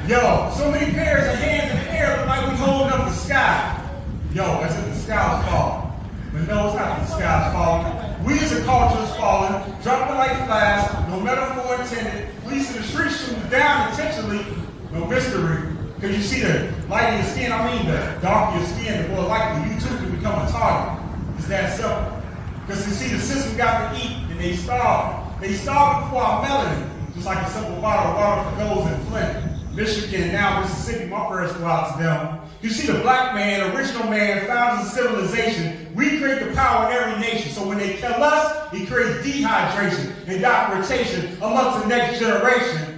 Yo, so many pairs of hands in the air look like we holding up the sky. Yo, as if the sky was falling. But no, it's not the sky's falling. We as a culture is falling, dropping like flies, no metaphor intended. Police in the streets shooting down intentionally, no mystery. Because you see the light of your skin, the darker your skin, the more likely you too can become a target. It's that simple. Because you see the system got to eat and they starve. They starve before our melanin, just like a simple bottle of water for those in Flint, Michigan, and now Mississippi. My prayers go out to them. You see the black man, original man, founders of civilization. We create the power in every nation. So when they kill us, it creates dehydration and documentation amongst the next generation.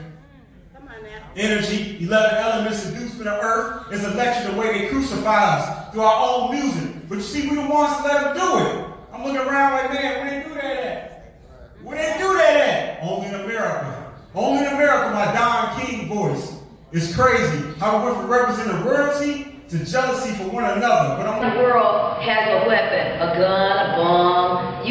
Energy, 11 elements induced from the earth is a lecture the way they crucify us through our own music. But you see, we the ones that let them do it. I'm looking around like, man, where they do that at? Where they do that at? Only in America. Only in America, my Don King voice. It's crazy how we went from representing royalty to jealousy for one another. But the world has a weapon, a gun, a bomb,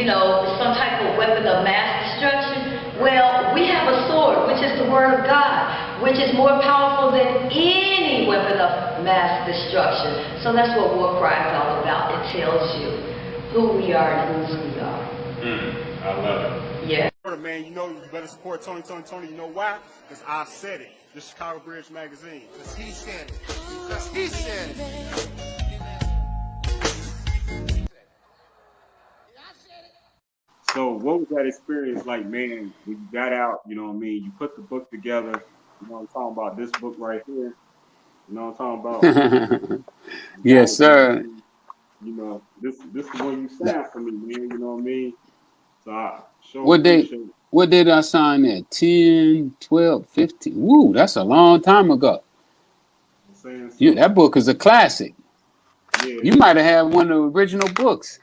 some type of weapon of mass destruction. Well, we have a sword, which is the word of God, which is more powerful than any weapon of mass destruction. So that's what War Cry is all about. It tells you who we are and whose we are. I love it. Yeah. Man, you better support Tony. You know why? Because I said it. The Chicago Bridge Magazine. Because he said it. Because he said it. So what was that experience like, man, when you got out, you put the book together, I'm talking about this book right here, I'm talking about? Yes, sir. This is the one you signed for me, man, So I sure What appreciate it. what did I sign at? 10, 12, 15? Woo, that's a long time ago. That book is a classic. Yeah. You might have had one of the original books.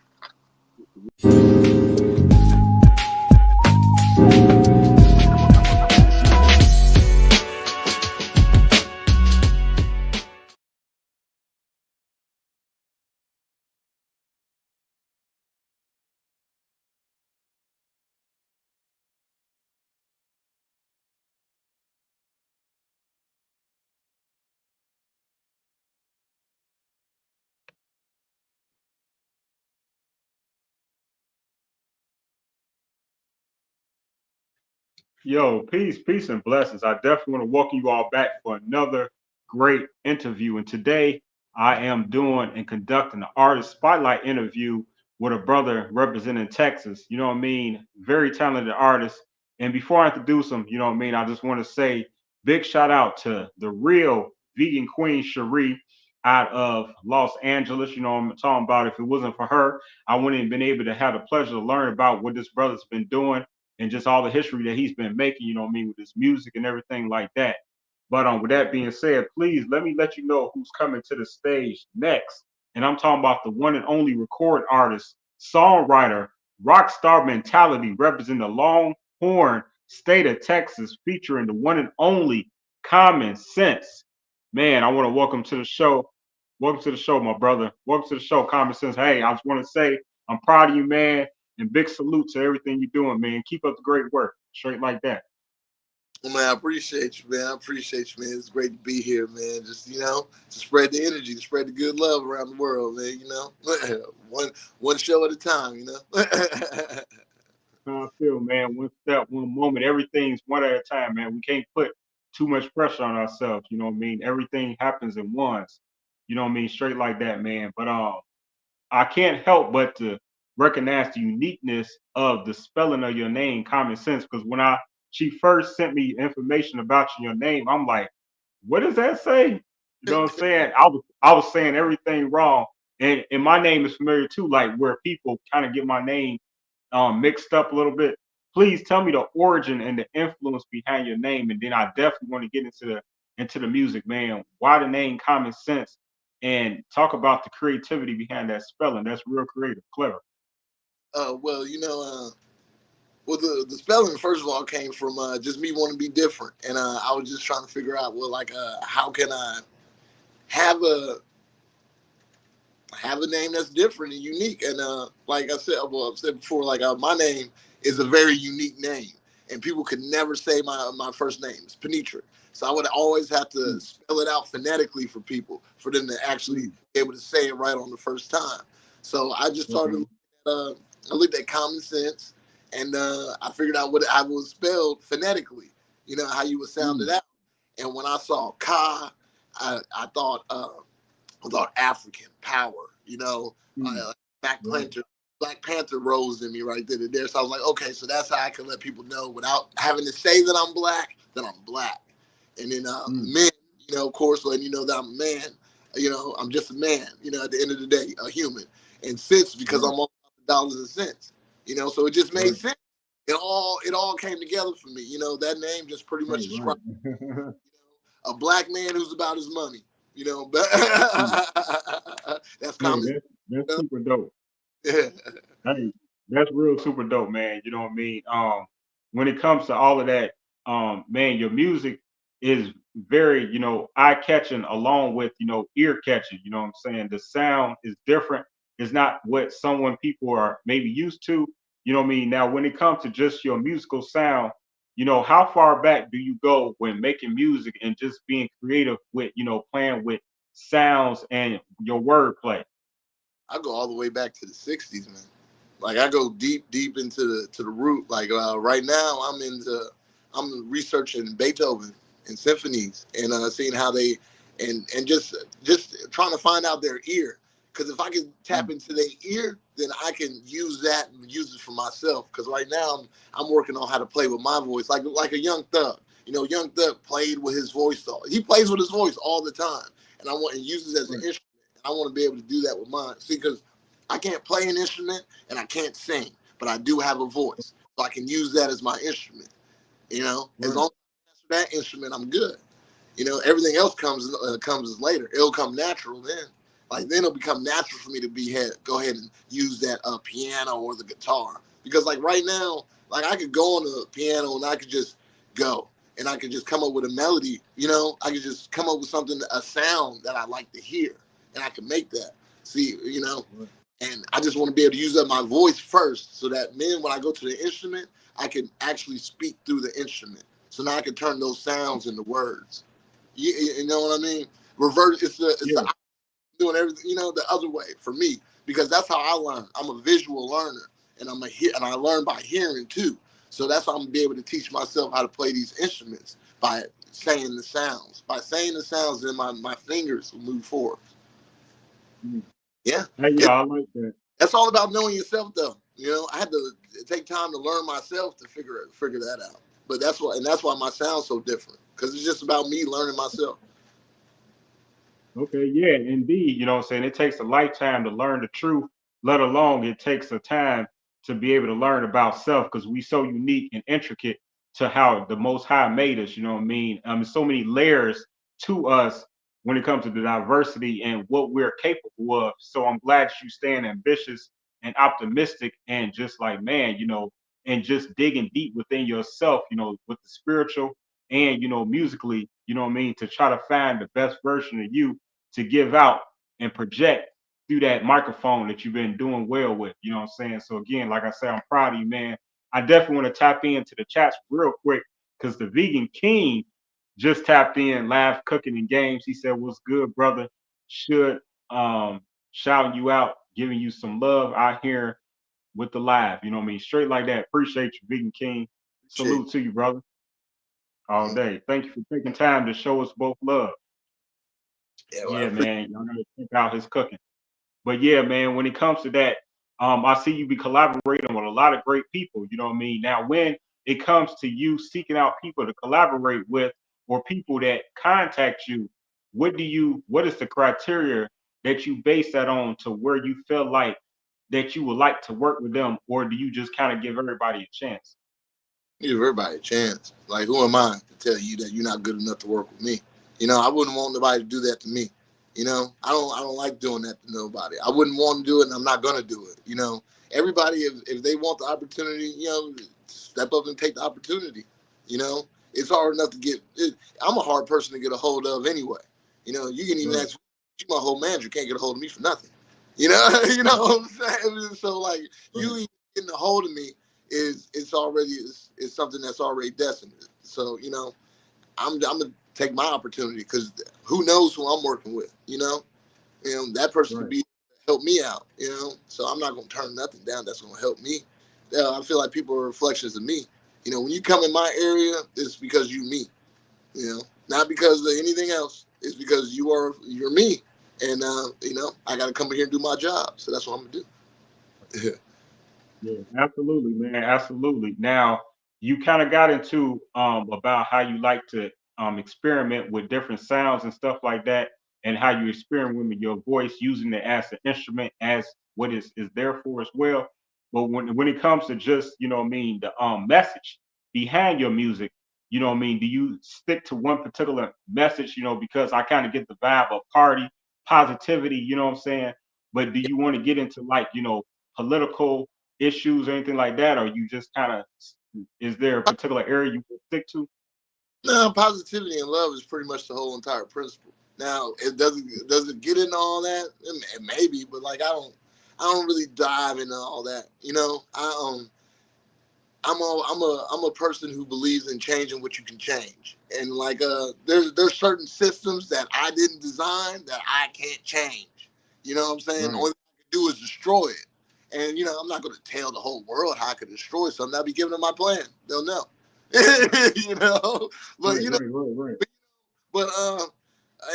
Yo, peace, and blessings. I definitely want to welcome you all back for another great interview. And today I am doing and conducting an artist spotlight interview with a brother representing Texas. Very talented artist. And before I introduce him, I just want to say big shout out to the real vegan queen Cherie out of Los Angeles. I'm talking about, if it wasn't for her, I wouldn't have been able to have the pleasure to learn about what this brother's been doing and just all the history that he's been making, with his music and everything like that. But with that being said, please let you know who's coming to the stage next. And I'm talking about the one and only recording artist, songwriter, Rockstar mentality, representing the Longhorned state of Texas, featuring the one and only Kahmencents. Man, I want to welcome to the show. Welcome to the show, my brother. Welcome to the show, Kahmencents. Hey, I just want to say I'm proud of you, man. And big salute to everything you're doing, man. Keep up the great work. Straight like that. Well, man, I appreciate you, man. It's great to be here, man. Just, to spread the energy, to spread the good love around the world, man, one show at a time, I feel, man, one step, one moment. Everything's one at a time, man. We can't put too much pressure on ourselves, Everything happens at once, Straight like that, man. But I can't help but to recognize the uniqueness of the spelling of your name, Kahmencents, because when she first sent me information about your name, I'm like, what does that say? You know what I'm saying? I was saying everything wrong. And my name is familiar too, like where people kind of get my name mixed up a little bit. Please tell me the origin and the influence behind your name, and then I definitely want to get into the music, man. Why the name Kahmencents? And talk about the creativity behind that spelling. That's real creative, clever. Well, the spelling, first of all, came from just me wanting to be different. And I was just trying to figure out, how can I have a name that's different and unique? And like I said, I've said before, my name is a very unique name. and people could never say my first name. It's Penitra. So I would always have to spell it out phonetically for people, for them to actually be able to say it right on the first time. So I just started, I looked at Kahmencents, and I figured out how it was spelled phonetically, how you would sound it out. And when I saw Ka, I thought African power, Black Panther rose in me right then and there. So I was like, okay, so that's how I can let people know without having to say that I'm black, that I'm black. And then men, of course, letting you know that I'm a man. I'm just a man, at the end of the day, a human. And cents, because I'm all about dollars and cents, so it just made sense. It all came together for me. That name just pretty much describes a black man who's about his money. But that's common. That's super dope. Yeah. Hey, that's real super dope, man. You know what I mean? When it comes to all of that, man, your music is very, eye catching along with, ear catching. You know what I'm saying? The sound is different. It's not what people are maybe used to. You know what I mean? Now, when it comes to just your musical sound, how far back do you go when making music and just being creative with, playing with sounds and your wordplay? I go all the way back to the '60s, man. Like I go deep into the root. Like right now, I'm researching Beethoven and symphonies and seeing how they and just trying to find out their ear. Because if I can tap into their ear, then I can use that and use it for myself. Because right now I'm working on how to play with my voice, like a Young Thug. Young Thug played with his voice. He plays with his voice all the time, and I want to use it as an instrument. I want to be able to do that with mine. See, because I can't play an instrument and I can't sing, but I do have a voice. So I can use that as my instrument. As long as I master that instrument, I'm good. Everything else comes later. It'll come natural then. Then it'll become natural for me to go ahead and use that piano or the guitar. Because right now, I could go on the piano and I could just go. And I could just come up with a melody, I could just come up with something, a sound that I like to hear. And I can make that. See, and I just want to be able to use up my voice first so that then when I go to the instrument, I can actually speak through the instrument. So now I can turn those sounds into words. You know what I mean? Reverse, it's the doing everything, the other way for me, because that's how I learn. I'm a visual learner and and I learn by hearing too. So that's how I'm gonna be able to teach myself how to play these instruments by saying the sounds. By saying the sounds, then my fingers will move forward. Yeah. Hey, I like that. That's all about knowing yourself, though. I had to take time to learn myself to figure that out. But that's why my sound's so different, because it's just about me learning myself. Okay, yeah, indeed. You know what I'm saying? It takes a lifetime to learn the truth, let alone it takes a time to be able to learn about self because we so unique and intricate to how the Most High made us. You know what I mean? So many layers to us when it comes to the diversity and what we're capable of. So I'm glad you staying ambitious and optimistic and just like, man, and just digging deep within yourself, with the spiritual and, musically, you know what I mean, to try to find the best version of you to give out and project through that microphone that you've been doing well with. You know what I'm saying? So again, like I said, I'm proud of you, man. I definitely want to tap into the chats real quick because the Vegan King just tapped in, live cooking and games. He said, "What's good, brother? Should shouting you out, giving you some love out here with the live. You know what I mean? Straight like that. Appreciate you, Vegan King. Salute to you, brother. All day. Thank you for taking time to show us both love. Yeah, man. Y'all gotta check out his cooking. But yeah, man, when it comes to that, I see you be collaborating with a lot of great people. You know what I mean? Now, when it comes to you seeking out people to collaborate with or people that contact you, what is the criteria that you base that on to where you feel like that you would like to work with them, or do you just kind of give everybody a chance? Give everybody a chance. Like, who am I to tell you that you're not good enough to work with me? I wouldn't want nobody to do that to me. I don't like doing that to nobody. I wouldn't want to do it, and I'm not gonna do it. Everybody, if they want the opportunity, step up and take the opportunity. It's hard enough to get. I'm a hard person to get a hold of anyway. You can even ask you, my whole manager can't get a hold of me for nothing. You know what I'm saying? So like you even getting a hold of me is already is something that's already destined. So I'm gonna take my opportunity, because who knows who I'm working with. That person could Right. be help me out. So I'm not gonna turn nothing down that's gonna help me. I feel like people are reflections of me. When you come in my area, it's because you me. Not because of anything else. It's because you're me, and I got to come here and do my job. So that's what I'm gonna do. Yeah, absolutely, man. Absolutely. Now, you kind of got into about how you like to experiment with different sounds and stuff like that, and how you experiment with your voice, using it as an instrument, as what is there for as well. But when it comes to just, what I mean, the message behind your music, what I mean, do you stick to one particular message, because I kind of get the vibe of party, positivity, you know what I'm saying? But do you want to get into, like, political issues or anything like that, or you just kind of, is there a particular area you can stick to? No, positivity and love is pretty much the whole entire principle. Now, it doesn't get into all that. It maybe, but like I don't really dive into all that. I'm a person who believes in changing what you can change, and like there's certain systems that I didn't design that I can't change. You know what I'm saying? Right. All I can do is destroy it, and I'm not going to tell the whole world how I can destroy something. I'll be giving them my plan. They'll know. you know, but Right, right, right, right. but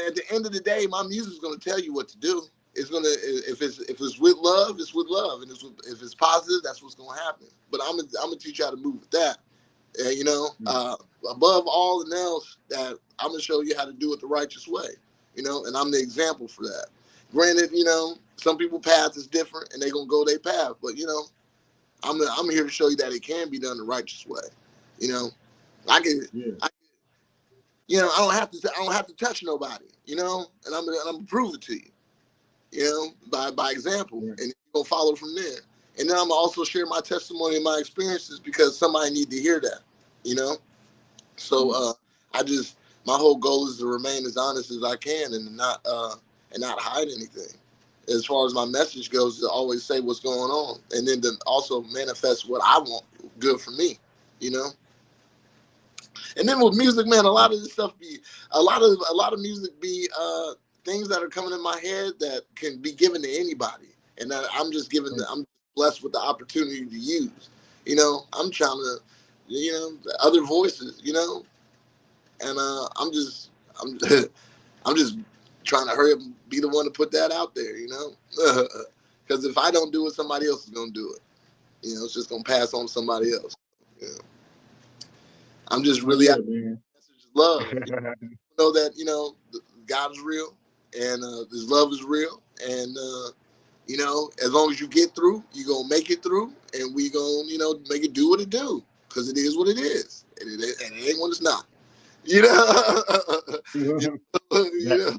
at the end of the day, my music is going to tell you what to do. It's gonna, if it's with love, it's with love, and if it's positive, that's what's going to happen. But I'm gonna teach you how to move with that. And Mm. above all and else, that I'm gonna show you how to do it the righteous way. And I'm the example for that. Granted, some people's path is different, and they're gonna go their path. But I'm here to show you that it can be done the righteous way. You know, I can. Yeah. I don't have to touch nobody. And I'm gonna prove it to you. By example, Right. and you're gonna follow from there. And then I'm gonna also share my testimony and my experiences, because somebody need to hear that. You know, so Mm. I just my whole goal is to remain as honest as I can, and not hide anything. As far as my message goes, to always say what's going on, and then to also manifest what I want good for me. You know. And then with music, man, a lot of this stuff be a lot of music be things that are coming in my head that can be given to anybody, and that Right. I'm blessed with the opportunity to use. I'm trying to, other voices, and I'm I'm just trying to hurry up and be the one to put that out there, because if I don't do it, somebody else is gonna do it. It's just gonna pass on to somebody else. You know? I'm just Oh really yeah, out man. message of love. Know that God is real, and His love is real, and as long as you get through, you're gonna make it through, and we gonna make it do what it do, because it is what it is, and it ain't what it's not. You know, you that know,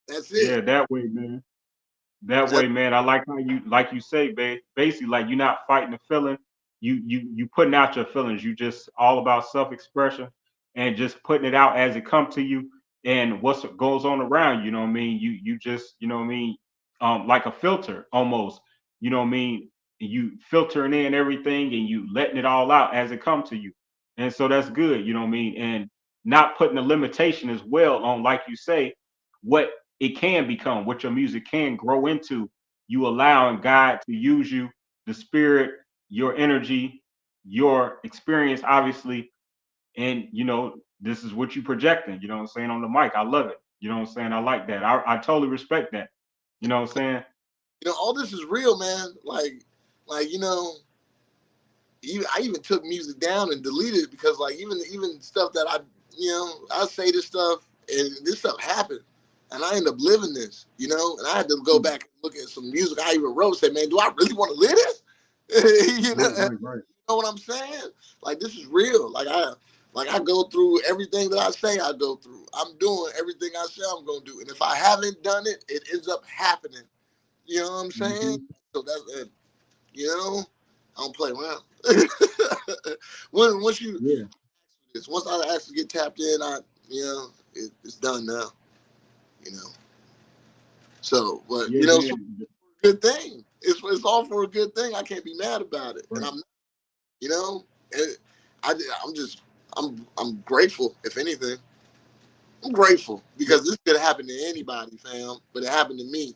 that's it. yeah, that way, man. That That's, way, man. I like how you, like you say, basically, like, you're not fighting the feeling. You putting out your feelings. You just all about self-expression and just putting it out as it comes to you, and what goes on around you. You know what I mean? You just, you know what I mean? Like a filter almost. You know what I mean? You filtering in everything and you letting it all out as it comes to you. And so that's good. You know what I mean? And not putting a limitation as well on, like you say, what it can become, what your music can grow into. You allowing God to use you, the spirit, your energy, your experience, obviously, and this is what you projecting. You know what I'm saying, on the mic. I love it. You know what I'm saying. I like that. I totally respect that. You know what I'm saying. all this is real, man. Like I even took music down and deleted it, because like even stuff that I say this stuff, and this stuff happened, and I end up living this, and I had to go Mm. back and look at some music I even wrote, say, man, do I really want to live this? Right, You right, right. know what I'm saying? Like, this is real. Like I go through everything that I say I go through. I'm doing everything I say I'm gonna do, and if I haven't done it, it ends up happening. You know what I'm saying? Hmm. So that's it. I don't play around. Once Yeah, once I actually get tapped in, it's done now. You know. So, but yeah, it's for man. a good thing. It's all for a good thing. I can't be mad about it, and Right. I'm. You know. And I'm grateful. If anything, I'm grateful because this could happen to anybody, fam. But it happened to me,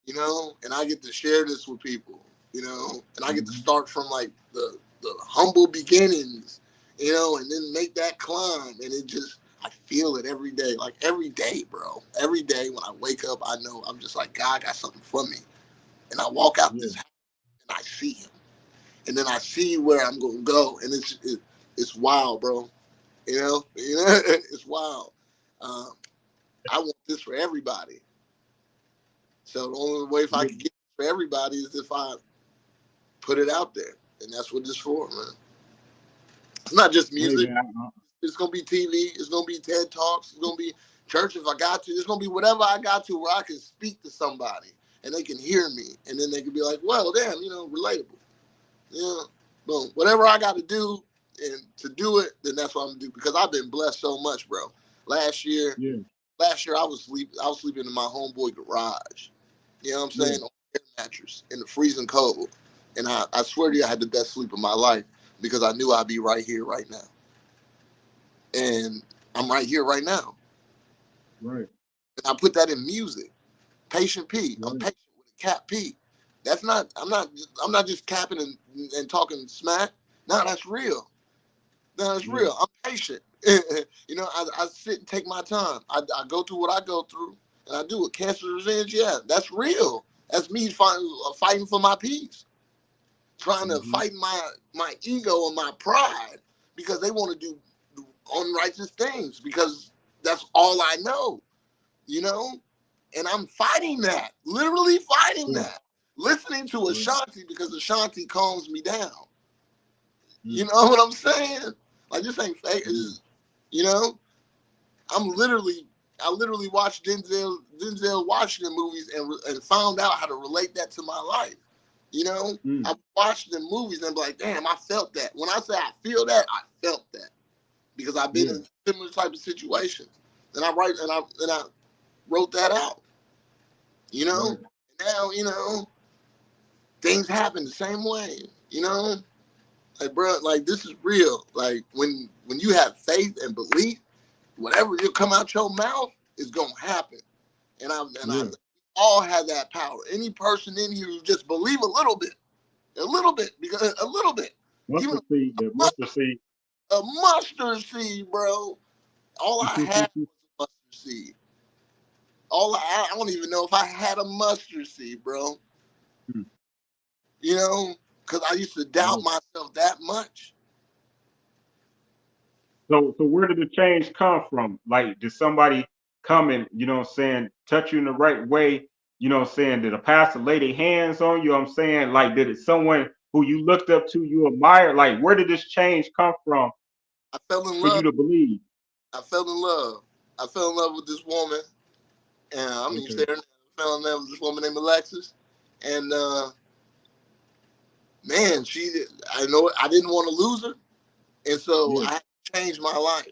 you know. And I get to share this with people, you know. And I get to start from like the humble beginnings, you know, and then make that climb. And it just, I feel it every day, like every day, bro. Every day when I wake up, I know I'm just like, God got something for me. And I walk out this house and I see him. And then I see where I'm gonna go, and it's wild, bro. You know, it's wild. I want this for everybody. So the only way if I could get it for everybody is if I put it out there, and that's what it's for, man. It's not just music. It's gonna be TV. It's gonna be TED Talks. It's gonna be church if I got to. It's gonna be whatever I got to where I can speak to somebody and they can hear me, and then they can be like, "Well, damn, you know, relatable." Yeah, boom. Whatever I got to do and to do it, then that's what I'm gonna do because I've been blessed so much, bro. Last year I was sleeping in my homeboy garage. You know what I'm saying? On an air mattress in the freezing cold. And I swear to you, I had the best sleep of my life because I knew I'd be right here, right now. And I'm right here, right now. Right. And I put that in music. Patient P. Right. I'm patient with a cap P. That's not. I'm not just capping and talking smack. No, that's real. No, it's real. I'm patient. You know, I sit and take my time. I go through what I go through, and I do it. Cancer revenge, yeah, that's real. That's me fighting for my peace, trying to fight my ego and my pride because they want to do unrighteous things because that's all I know, you know? And I'm fighting that, literally fighting that. Listening to Ashanti because Ashanti calms me down. You know what I'm saying? Like, this ain't fake. You know? I literally watched Denzel Washington movies and found out how to relate that to my life. You know? I watched the movies and be like, damn, I felt that. When I say I feel that, I felt that. Because I've been in similar type of situations. And I wrote that out. You know? Now, you know, things happen the same way. You know? Like, bro, like, this is real. Like, when you have faith and belief, whatever will come out your mouth is gonna happen. And I all have that power. Any person in here who just believe a little bit, because a little bit. Mustard seed, the mustard seed. A mustard seed, bro. All I had was a mustard seed. I don't even know if I had a mustard seed, bro. You know, because I used to doubt myself that much. So where did the change come from? Like, did somebody come and, you know what I'm saying, touch you in the right way? You know what I'm saying? Did a pastor lay their hands on you? You know what I'm saying? Like, did it someone who you looked up to, you admired? Like, where did this change come from I fell in for love. you to believe? I fell in love. I fell in love with this woman. And I'm even saying I fell in love with this woman named Alexis. And man, I know I didn't want to lose her. And so I had to change my life.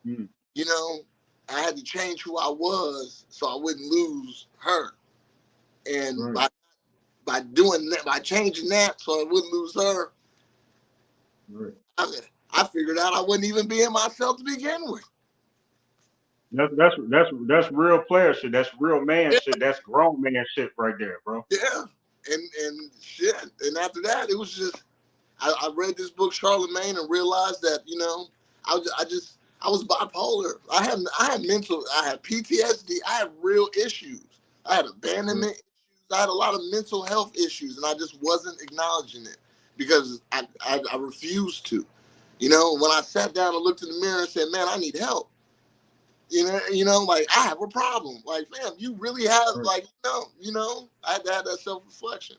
You know, I had to change who I was so I wouldn't lose her. And by doing that, by changing that so I wouldn't lose her, I figured out I wouldn't even be in myself to begin with. That's real player shit. That's real man shit. That's grown man shit right there, bro. Yeah. And shit. And after that, it was just I read this book, Charlemagne, and realized that, you know, I was bipolar. I had PTSD. I had real issues. I had abandonment issues. I had a lot of mental health issues, and I just wasn't acknowledging it because I refused to. You know, when I sat down and looked in the mirror and said, man, I need help. You know, like, I have a problem. Like, fam, you really have, like, you know, I had to have that self-reflection.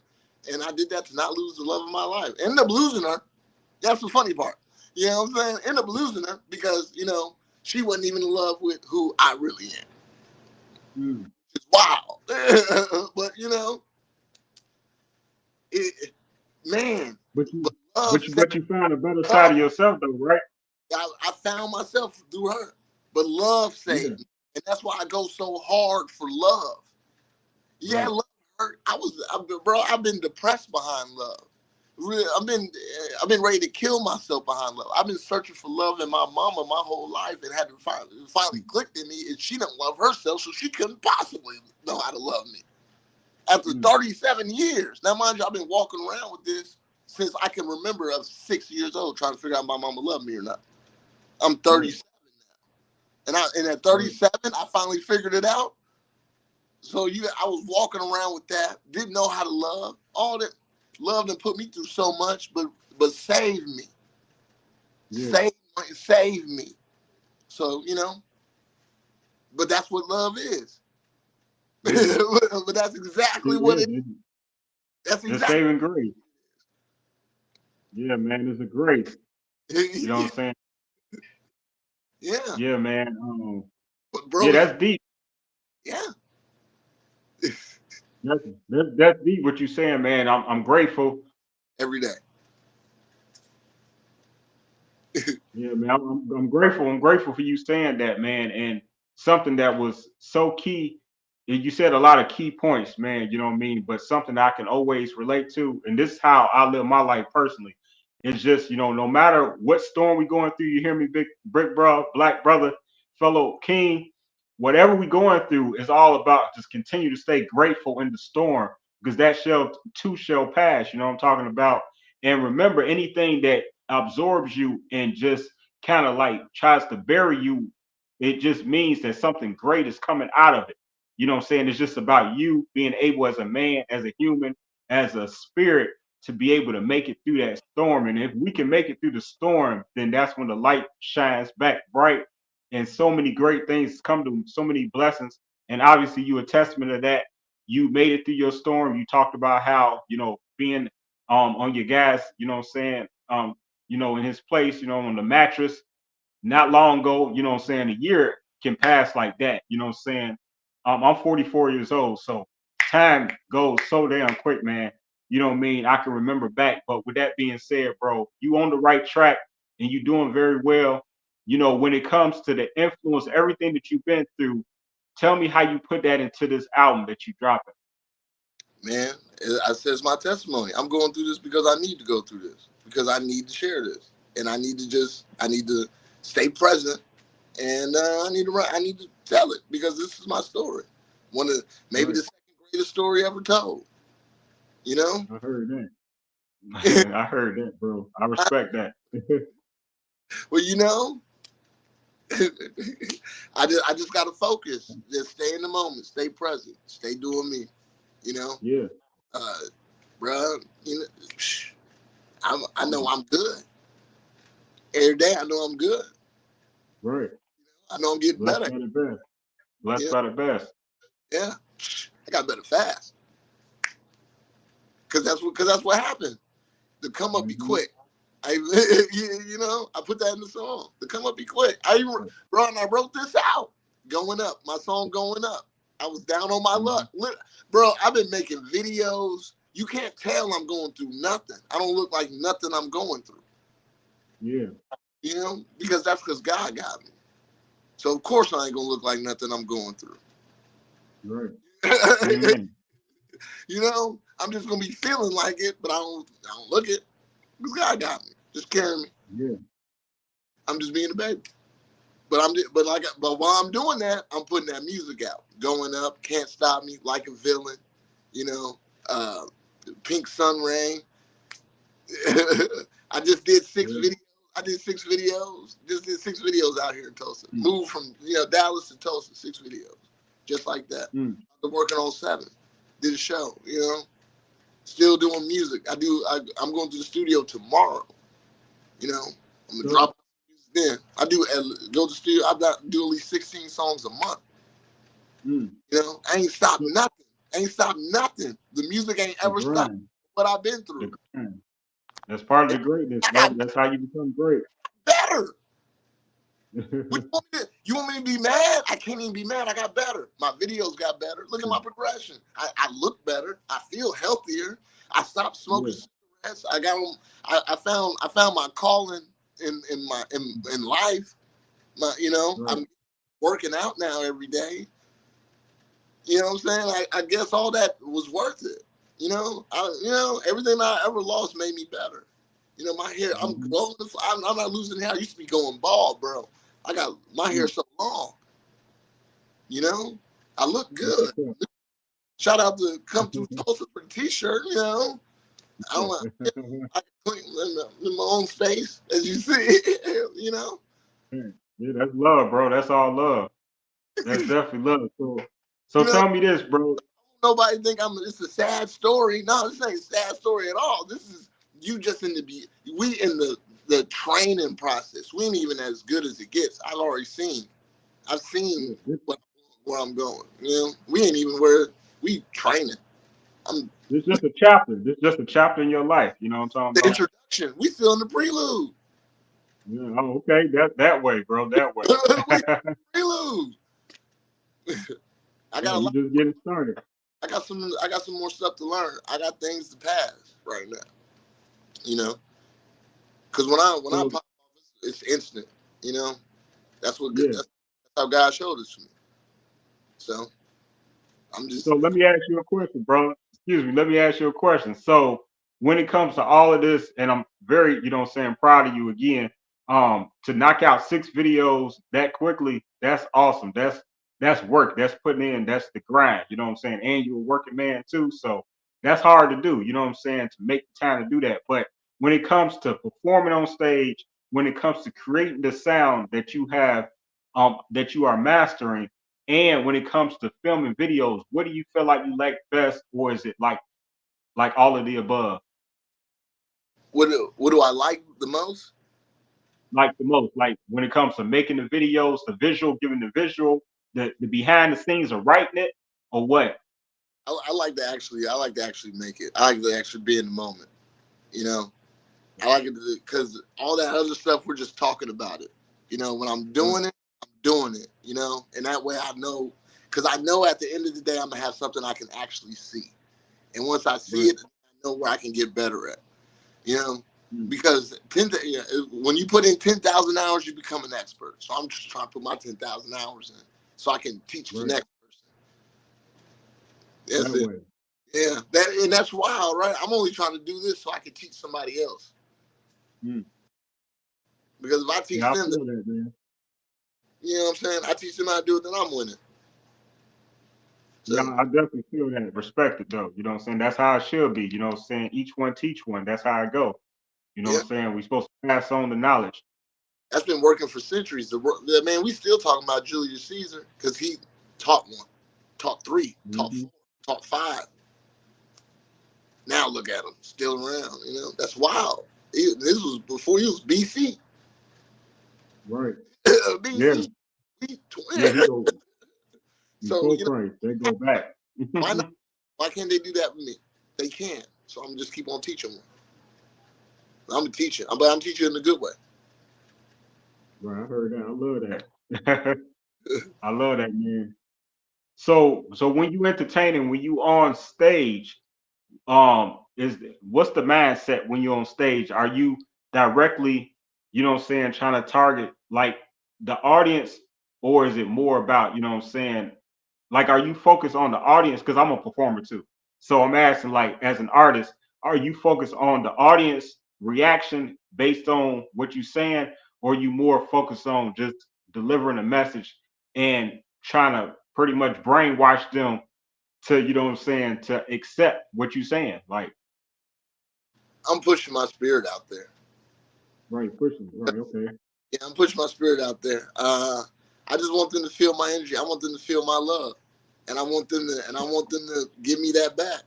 And I did that to not lose the love of my life. Ended up losing her. That's the funny part. You know what I'm saying? Ended up losing her because, you know, she wasn't even in love with who I really am. It's wild. But, you know, man. But you found a better side of yourself, though, right? I found myself through her. But love saved me. And that's why I go so hard for love. Yeah, love hurt. I've been depressed behind love. I've been ready to kill myself behind love. I've been searching for love in my mama my whole life, and had to finally clicked in me. And she don't love herself, so she couldn't possibly know how to love me. After 37 years, now mind you, I've been walking around with this since I can remember. I was 6 years old, trying to figure out if my mama loved me or not. I'm 37 now, and at 37, I finally figured it out. So I was walking around with that, didn't know how to love. All that love and put me through so much, but saved me. Yeah. Save me. So, but that's what love is. Yeah. But that's exactly what it is. That's exactly. The saving grace. Yeah, man, it's a grace. You know what I'm saying? Yeah. Yeah, man. But bro, yeah, that's deep. Yeah. That's deep what you're saying, man. I'm grateful. Every day. Yeah, man. I'm grateful. I'm grateful for you saying that, man. And something that was so key. You said a lot of key points, man. You know what I mean? But something I can always relate to, and this is how I live my life personally. It's just, no matter what storm we going through, you hear me, big brick bro, black brother, fellow king, whatever we going through is all about just continue to stay grateful in the storm, because that shall pass. You know what I'm talking about? And remember, anything that absorbs you and just kind of like tries to bury you, it just means that something great is coming out of it. You know what I'm saying? It's just about you being able as a man, as a human, as a spirit to be able to make it through that storm. And if we can make it through the storm, then that's when the light shines back bright and so many great things come to so many blessings. And obviously you a testament of that. You made it through your storm. You talked about how, being on your guys, you know what I'm saying, in his place, on the mattress, not long ago, you know what I'm saying, a year can pass like that, you know what I'm saying? I'm 44 years old, so time goes so damn quick, man. You know what I mean? I can remember back, but with that being said, bro, you on the right track and you doing very well. When it comes to the influence, everything that you've been through, tell me how you put that into this album that you dropping. Man, I says my testimony. I'm going through this because I need to go through this, because I need to share this, and I need to stay present, and I need to tell it, because this is my story. Maybe the second greatest story ever told. I heard that. I heard that, bro. I respect that. Well, I just gotta focus. Just stay in the moment, stay present, stay doing me. Yeah. Bro, I know I'm good. Every day I know I'm good. Right. I know I'm getting better. Blessed by the best. Yeah. I got better fast. Cause that's what happened. The come up be quick. I put that in the song. The come up be quick. I wrote this out. Going up. My song Going Up. I was down on my luck. Bro, I've been making videos. You can't tell I'm going through nothing. I don't look like nothing I'm going through. Yeah. Because God got me. So of course I ain't gonna look like nothing I'm going through. Right. I'm just gonna be feeling like it, but I don't look it. Because God got me. Just carry me. Yeah. I'm just being a baby. But while I'm doing that, I'm putting that music out. Going Up, Can't Stop Me, Like a Villain, Pink Sun Rain. I just did 6 videos. I did 6 videos. Just did 6 videos out here in Tulsa. Moved from Dallas to Tulsa, 6 videos. Just like that. I've been working on 7. Did a show, Still doing music. I'm going to the studio tomorrow. I'm gonna drop music then. I go to the studio. I do at least 16 songs a month. I ain't stopped nothing. The music ain't ever stopped what I've been through. That's part of the greatness, bro. That's how you become great. Better. You want me to be mad? I can't even be mad. I got better. My videos got better. Look at my progression. I look better. I feel healthier. I stopped smoking cigarettes. I found my calling in life. I'm working out now every day. You know what I'm saying? I guess all that was worth it. You know, everything I ever lost made me better. You know, my hair, I'm growing. I'm not losing hair. I used to be going bald, bro. I got my hair so long. You know, I look good. Shout out to Come Through Tulsa for the t-shirt. You know, I don't. I can clean in my own space, as you see. You know. Yeah, that's love, bro. That's all love. That's definitely love. So You know, tell me this, bro. nobody think it's a sad story. No, this ain't a sad story at all. This is you just we in the training process. We ain't even as good as it gets. I've seen where I'm going. You know, we ain't even where we training. This just a chapter. This just a chapter in your life. You know what I'm talking The about? introduction. We still in the prelude. Yeah, oh, okay. That way, bro. That way. We prelude. I got a You lot. just getting started. I got some more stuff to learn. I got things to pass right now. You know, because when I pop off, it's instant. You know, that's how God showed it to me. So I'm just. So let me ask you a question, bro. Excuse me. Let me ask you a question. So when it comes to all of this, and I'm very, you know what I'm saying, proud of you again, to knock out 6 videos that quickly, that's awesome. That's work. That's putting in, that's the grind, you know what I'm saying? And you're a working man too. So that's hard to do, you know what I'm saying, to make the time to do that. But when it comes to performing on stage, when it comes to creating the sound that you have, that you are mastering, and when it comes to filming videos, what do you feel like you like best, or is it like all of the above? What do I like the most? Like the most, like when it comes to making the videos, the visual, giving the visual, the behind the scenes of writing it, or what? I like to actually make it. I like to actually be in the moment. You know, I like it because all that other stuff we're just talking about it. You know, when I'm doing it, I'm doing it. You know, and that way I know, because I know at the end of the day I'm gonna have something I can actually see, and once I see it, I know where I can get better at. You know, because when you put in 10,000 hours, you become an expert. So I'm just trying to put my 10,000 hours in so I can teach the next person. That's it. Yeah, that's wild, right? I'm only trying to do this so I can teach somebody else. Because if I teach Yeah, I them, feel that, man. you know what I'm saying? I teach them how to do it, then I'm winning. So, Yeah, I definitely feel that. Respect it though. You know what I'm saying? That's how it should be. You know what I'm saying? Each one teach one. That's how it go. You know yeah, what I'm saying? We're supposed to pass on the knowledge. that's been working for centuries. Man, we still talking about Julius Caesar because he taught 1, taught 3, taught 4, taught 5. Now look at him, still around. You know, that's wild. This was before he was BC. Right. Yeah. BC. Yeah, he go So full price. They go back. why not? Why can't they do that with me? They can. So I'm just keep on teaching them. I'm teaching, but I'm teaching in a good way. Right, I heard that. I love that. I love that, man. So when you entertaining, when you on stage, is what's the mindset when you're on stage? Are you directly, you know what I'm saying, trying to target like the audience, or is it more about, you know what I'm saying, like are you focused on the audience? Because I'm a performer too. So I'm asking, like, as an artist, are you focused on the audience reaction based on what you're saying, or are you more focused on just delivering a message and trying to pretty much brainwash them to, you know what I'm saying, to accept what you're saying? Like, I'm pushing my spirit out there. right, pushing, right, okay. Yeah, I'm pushing my spirit out there. I just want them to feel my energy. I want them to feel my love, and I want them to give me that back.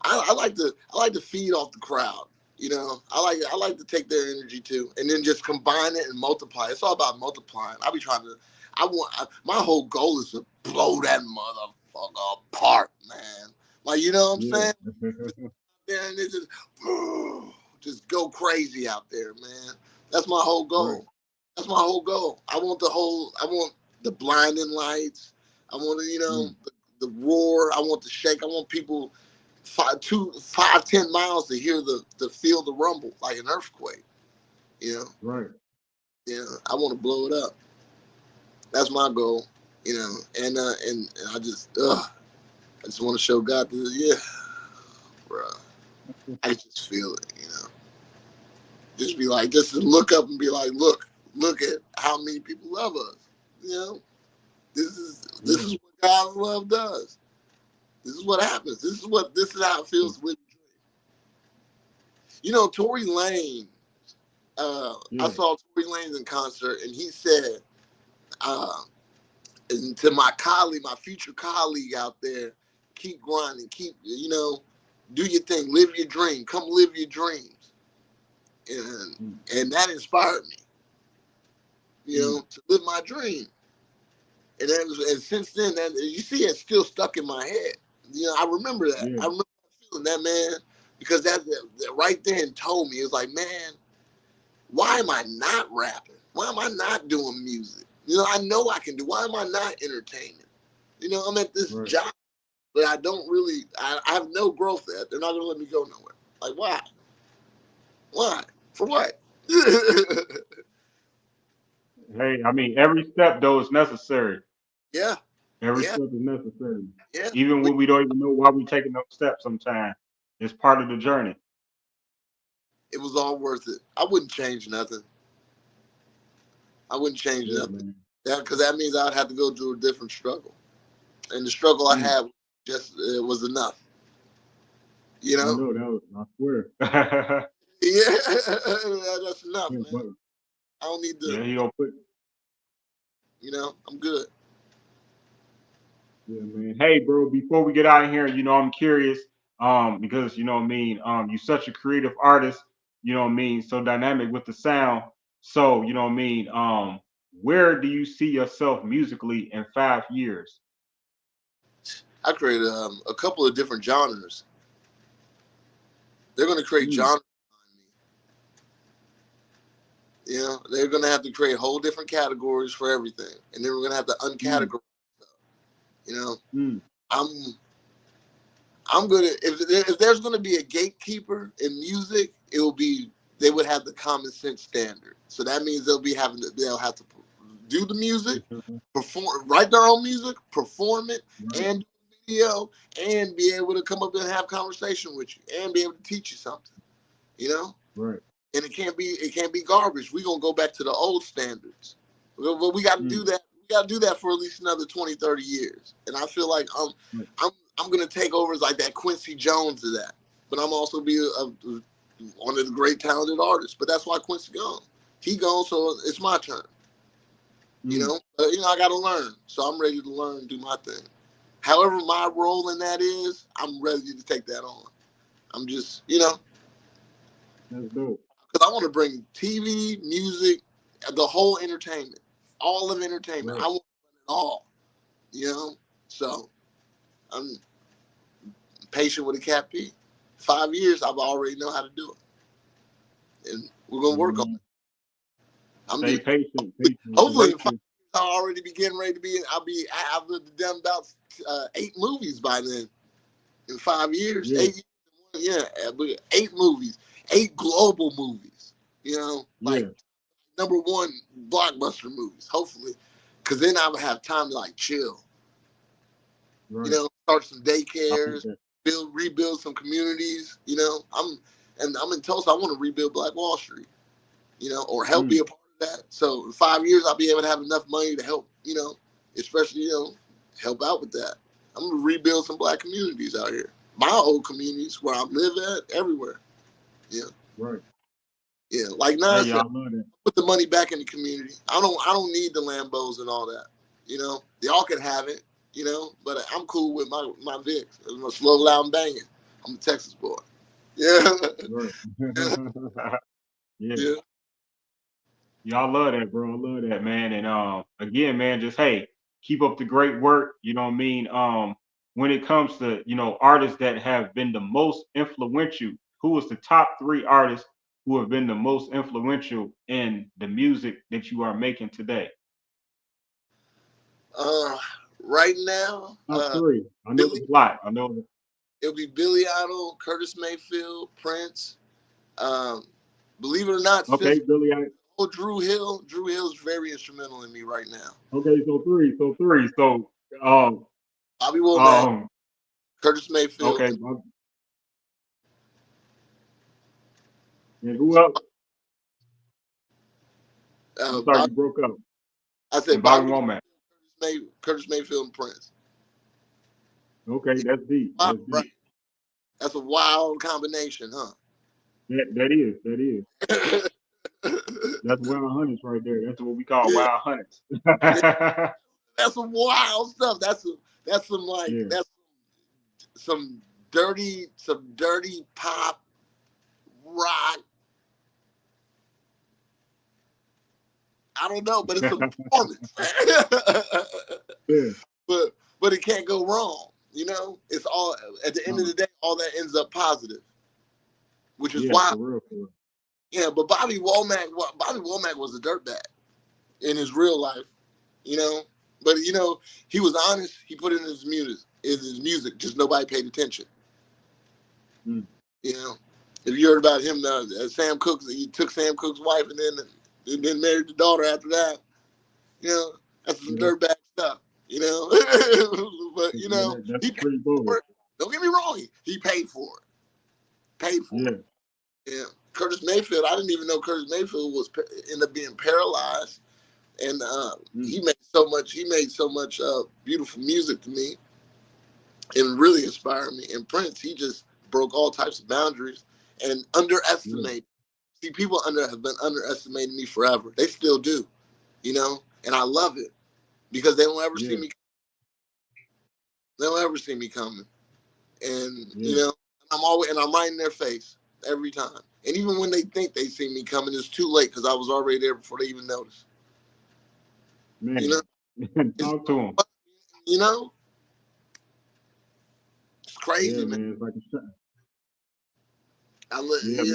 I like to feed off the crowd. You know, I like to take their energy too, and then just combine it and multiply. It's all about multiplying. I be trying to. My whole goal is to blow that motherfucker apart, man. Like, you know what I'm saying? There and it just go crazy out there, man. That's my whole goal. Right. That's my whole goal. I want the blinding lights. I want the roar. I want the shake. I want people 10 miles to hear to feel the rumble like an earthquake. You know, Right. I want to blow it up. That's my goal. You know, and I just want to show God that, yeah, bro. I just feel it, you know. Just be like, just to look up and be like, look at how many people love us. You know, this is what God's love does. This is what happens. This is how it feels with. You know, Tory Lanez. I saw Tory Lanez in concert, and he said, and to my colleague, my future colleague out there, keep grinding, keep, you know, do your thing, live your dream, come live your dreams, and that inspired me, you know, to live my dream. And since then, that you see, it's still stuck in my head. You know, I remember that. I remember feeling that, man, because that right then told me, it was like, man, why am I not rapping? Why am I not doing music? You know I can do. Why am I not entertaining? You know, I'm at this job, but I don't really. I have no growth at. They're not gonna let me go nowhere. Like, why? Why? For what? Hey, I mean, every step though is necessary. Yeah. Every step is necessary. Yeah. Even when we don't even know why we're taking those steps sometimes. It's part of the journey. It was all worth it. I wouldn't change nothing. I wouldn't change nothing. Man. Yeah, because that means I'd have to go through a different struggle. And the struggle I had just was enough. You know? I know that was, I swear. Yeah, that's enough, man. I don't need to. Yeah, he don't put. You know, I'm good. Yeah, man. Hey, bro, before we get out of here, you know, I'm curious, because you know what I mean, you're such a creative artist, you know what I mean, so dynamic with the sound. So, you know what I mean, where do you see yourself musically in 5 years? I created a couple of different genres. They're going to create genres. You know, they're going to have to create whole different categories for everything, and then we're going to have to uncategorize stuff. You know, I'm gonna if there's going to be a gatekeeper in music, it will be they would have the Kahmencents standard. So that means they'll have to do the music, write their own music, perform it, and do video, and be able to come up and have conversation with you, and be able to teach you something. You know, and it can't be garbage. We're gonna go back to the old standards. But we got to do that. We got to do that for at least another 20, 30 years. And I feel like I'm gonna take over as like that Quincy Jones of that. But I'm also be one of the great talented artists. But that's why Quincy gone. He gone, so it's my turn. You know, I got to learn. So I'm ready to learn and do my thing. However my role in that is, I'm ready to take that on. I'm just, you know. That's dope. Because I want to bring TV, music, the whole entertainment, all of entertainment. I want it all, you know. So I'm patient with a cat P. 5 years, I've already know how to do it, and we're gonna work on it. Stay patient. Hopefully, in 5 years, I'll already be getting ready to be. I've done about 8 movies by then. In 5 years, 8 years, 8 movies, 8 global movies. You know, like #1 blockbuster movies. Hopefully, because then I would have time to like chill. You know, start some daycares, rebuild some communities. You know, I'm in Tulsa. I want to rebuild Black Wall Street. You know, or help be a part of that. So in 5 years, I'll be able to have enough money to help. You know, especially help out with that. I'm gonna rebuild some Black communities out here. My old communities where I live at, everywhere. Yeah. Yeah, like Nas said, put the money back in the community. I don't need the Lambos and all that. You know, y'all can have it. You know, but I'm cool with my Vicks. I'm a slow, loud, and banging. I'm a Texas boy. Yeah. Yeah. Y'all love that, bro. I love that, man. And again, man, just hey, keep up the great work. You know what I mean? When it comes to, artists that have been the most influential, who is the top 3 artists who have been the most influential in the music that you are making today? Right now, top 3. I know it's a lot. I know it'll be Billy Idol, Curtis Mayfield, Prince. Believe it or not, okay, Billy Idol. Oh, Drew Hill. Drew Hill's very instrumental in me right now. Okay, so 3. So Bobby Womack, Curtis Mayfield. Okay. And who else? I'm sorry, you Bobby, broke up. I said And Bobby Bobby, Womack. Curtis Mayfield, and Prince. Okay, that's deep. Wow, That's right. deep. That's a wild combination, huh? That is. That's wild hunters right there. That's what we call wild hunters. Yeah, that's some wild stuff. That's some like Yeah. that's some dirty pop rock. I don't know, but it's a performance. Yeah. But it can't go wrong. You know, it's all at the end of the day, all that ends up positive, which is wild. For real. Yeah, but Bobby Womack was a dirtbag in his real life, you know. But you know, he was honest. He put in his music. Just nobody paid attention. Mm. You know, if you heard about him, Sam Cooke, he took Sam Cooke's wife and then married the daughter after that. You know, that's some dirtbag stuff. You know, but you know, that's he pretty paid cool. for it. Don't get me wrong. He paid for it. Paid for it. Yeah. Curtis Mayfield. I didn't even know Curtis Mayfield ended up being paralyzed, and he made so much beautiful music to me, and really inspired me. And Prince, he just broke all types of boundaries and underestimated. See, people have been underestimating me forever. They still do, you know, and I love it because they don't ever see me. They don't ever see me coming, and you know, I'm right in their face every time. And even when they think they see me coming, it's too late because I was already there before they even noticed. Man, you know, talk to them. You know, it's crazy, Yeah, man. It's like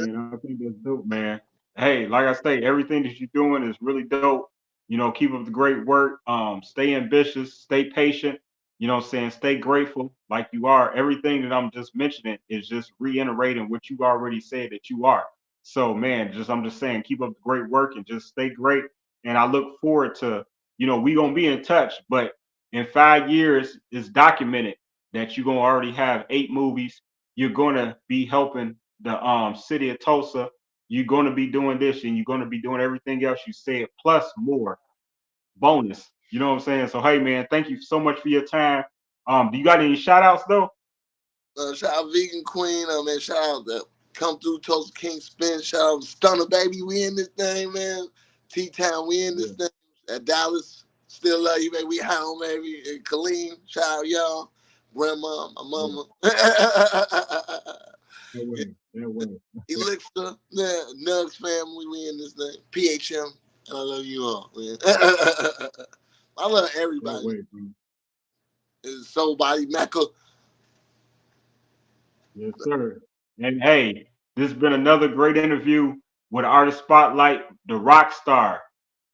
man, I think that's dope, man. Hey, like I say, everything that you're doing is really dope. You know, keep up the great work. Stay ambitious, stay patient. You know what I'm saying? Stay grateful like you are. Everything that I'm just mentioning is just reiterating what you already said that you are. So, man, I'm just saying, keep up the great work and just stay great. And I look forward to, we gonna be in touch, but in 5 years, it's documented that you're gonna already have 8 movies. You're gonna be helping the city of Tulsa. You're gonna be doing this and you're gonna be doing everything else you said, plus more bonus. You know what I'm saying? So hey man, thank you so much for your time. Do you got any shout outs though? Shout out Vegan Queen, man. Shout out that Come Through Tulsa King Spin. Shout out Stunner Baby. We in this thing, man. T-Town, we in this thing. At Dallas, still love you, baby. We home, baby. And Colleen, shout out y'all. Grandma, my mama. That way. Elixir, Nugs family, we in this thing. PHM, and I love you all, man. I love everybody. It's Soul Body Mecca. Yes, sir. And hey, this has been another great interview with Artist Spotlight, the Rockstar,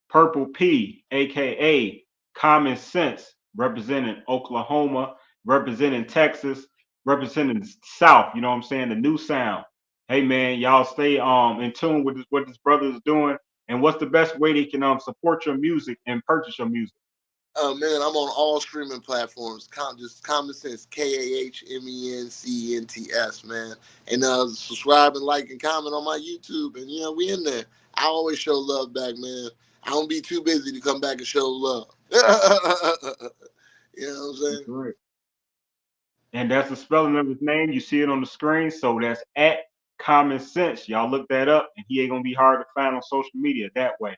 Purple P, aka Kahmencents, representing Oklahoma, representing Texas, representing the South. You know what I'm saying? The new sound. Hey man, y'all stay in tune with what this brother is doing. And what's the best way they can support your music and purchase your music? Man, I'm on all streaming platforms. Just Kahmencents, KAHMENCENTS, man. And subscribe and like and comment on my YouTube. And we in there. I always show love back, man. I don't be too busy to come back and show love. You know what I'm saying? That's right. And that's the spelling of his name. You see it on the screen. So that's at Kahmencents. Y'all look that up, and he ain't gonna be hard to find on social media that way.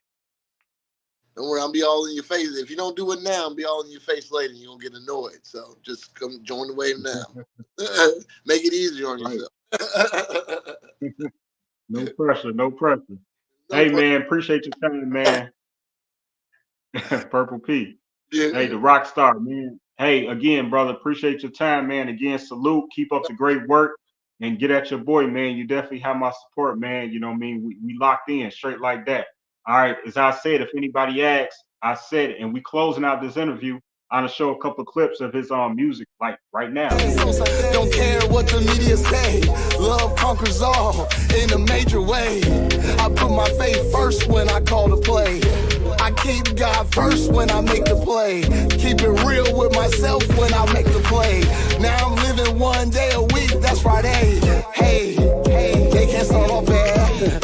Don't worry, I'll be all in your face. If you don't do it now, I'll be all in your face later. You're going to get annoyed. So just come join the wave now. Make it easier on yourself. No pressure. Hey, man, appreciate your time, man. Purple P. Yeah. Hey, the Rockstar, man. Hey, again, brother, appreciate your time, man. Again, salute. Keep up the great work and get at your boy, man. You definitely have my support, man. You know what I mean? We locked in straight like that. All right, as I said, if anybody asks, I said it, and we closing out this interview. I'm gonna show a couple of clips of his music, like right now. Don't care what the media say. Love conquers all in a major way. I put my faith first when I call to play. I keep God first when I make the play. Keep it real with myself when I make the play. Now I'm living one day a week. That's Friday. Hey, they can't start off bad.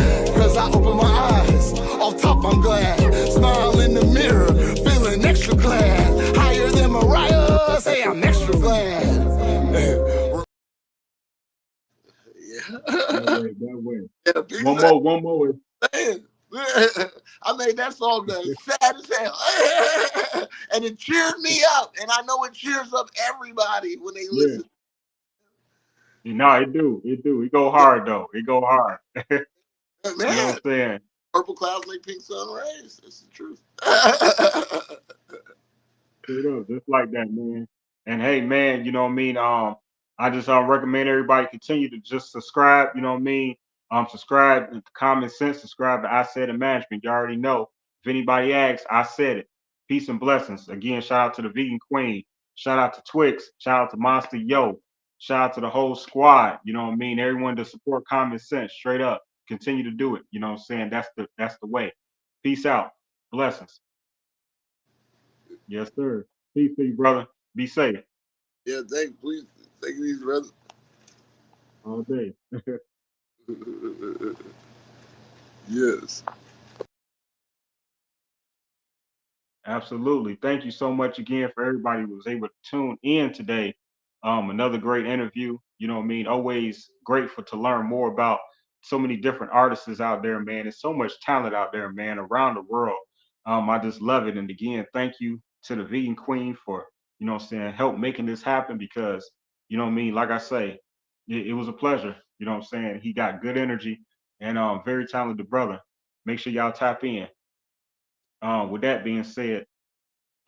one more. I made that song sad as hell. And it cheered me up. And I know it cheers up everybody when they listen. No, it do. It go hard though. It go hard. Man, you know what I'm saying? Purple clouds make pink sun rays. That's the truth. Just like that, man. And hey, man, you know what I mean? I just recommend everybody continue to just subscribe, you know what I mean? Subscribe to Kahmencents, subscribe to Isaidit Management. You already know. If anybody asks, I said it. Peace and blessings. Again, shout out to the Vegan Queen. Shout out to Twix. Shout out to Monster Yo. Shout out to the whole squad. You know what I mean? Everyone to support Kahmencents, straight up. Continue to do it. You know what I'm saying? That's the way. Peace out. Blessings. Yes, sir. Peace to you, brother. Be safe. Yeah, thank you, brother. All day. Yes. Absolutely. Thank you so much again for everybody who was able to tune in today. Another great interview. You know what I mean? Always grateful to learn more about so many different artists out there, man. There's so much talent out there, man, around the world. I just love it. And again, thank you to the Vegan Queen for, you know what I'm saying, help making this happen because, you know what I mean? Like I say, it was a pleasure. You know what I'm saying? He got good energy and very talented brother. Make sure y'all tap in. With that being said,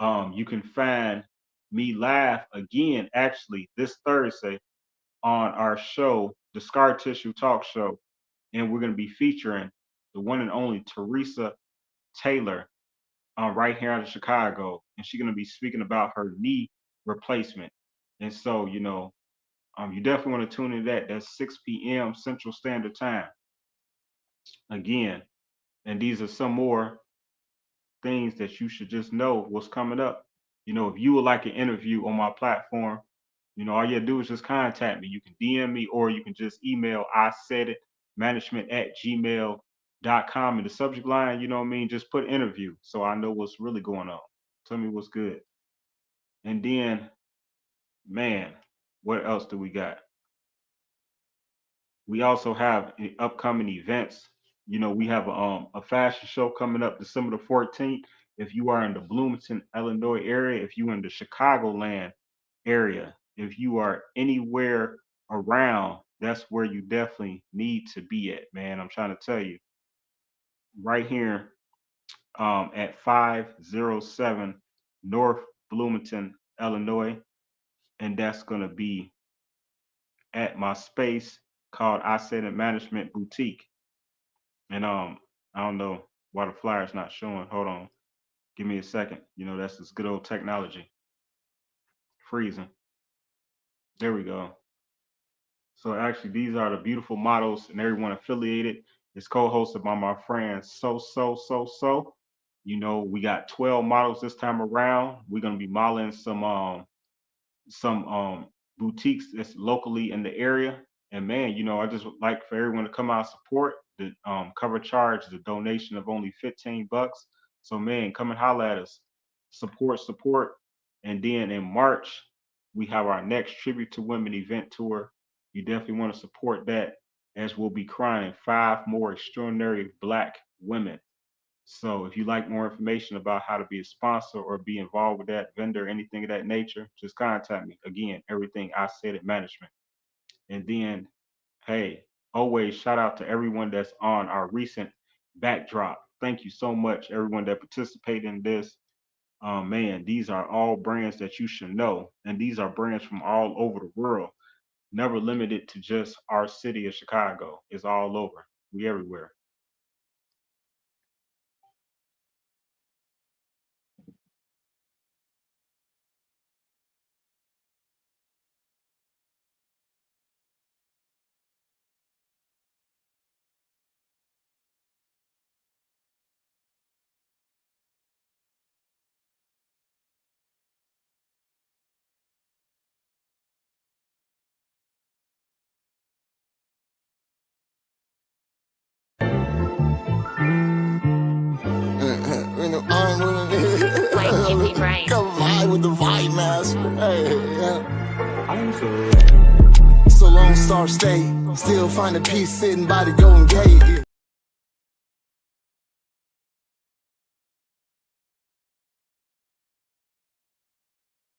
you can find me live again, actually, this Thursday on our show, the Scar Tissue Talk Show. And we're going to be featuring the one and only Teresa Taylor right here out of Chicago. And she's going to be speaking about her knee replacement. And so, you know, you definitely want to tune in that. That's 6 p.m. Central Standard Time. Again, and these are some more things that you should just know what's coming up. You know, if you would like an interview on my platform, you know, all you have to do is just contact me. You can DM me or you can just email isaiditmanagement@gmail.com in the subject line, you know what I mean? Just put interview so I know what's really going on. Tell me what's good. And then, man, what else do we got? We also have upcoming events. You know, we have a fashion show coming up December the 14th. If you are in the Bloomington, Illinois area, if you're in the Chicagoland area, if you are anywhere around, that's where you definitely need to be at, man. I'm trying to tell you. Right here at 507 North Bloomington, Illinois. And that's going to be at my space called Isaidit Management Boutique. And I don't know why the flyer's not showing. Hold on. Give me a second. You know, that's this good old technology. Freezing. There we go. So actually, these are the beautiful models and everyone affiliated. It's co-hosted by my friend So. You know, we got 12 models this time around. We're gonna be modeling some boutiques that's locally in the area. And man, you know, I just would like for everyone to come out and support. The cover charge is a donation of only $15. So man, come and holler at us. Support. And then in March, we have our next Tribute to Women event tour. You definitely want to support that as we'll be crying 5 more extraordinary Black women. So if you'd like more information about how to be a sponsor or be involved with that vendor, anything of that nature, just contact me. Again, everything Isaidit Management. And then, hey, always shout out to everyone that's on our recent backdrop. Thank you so much, everyone that participated in this. Man, these are all brands that you should know. And these are brands from all over the world. Never limited to just our city of Chicago. It's all over. We everywhere. Come vibe with the vibe master. Hey, yeah. So Lone Star State, still finding peace sitting by the Golden Gate.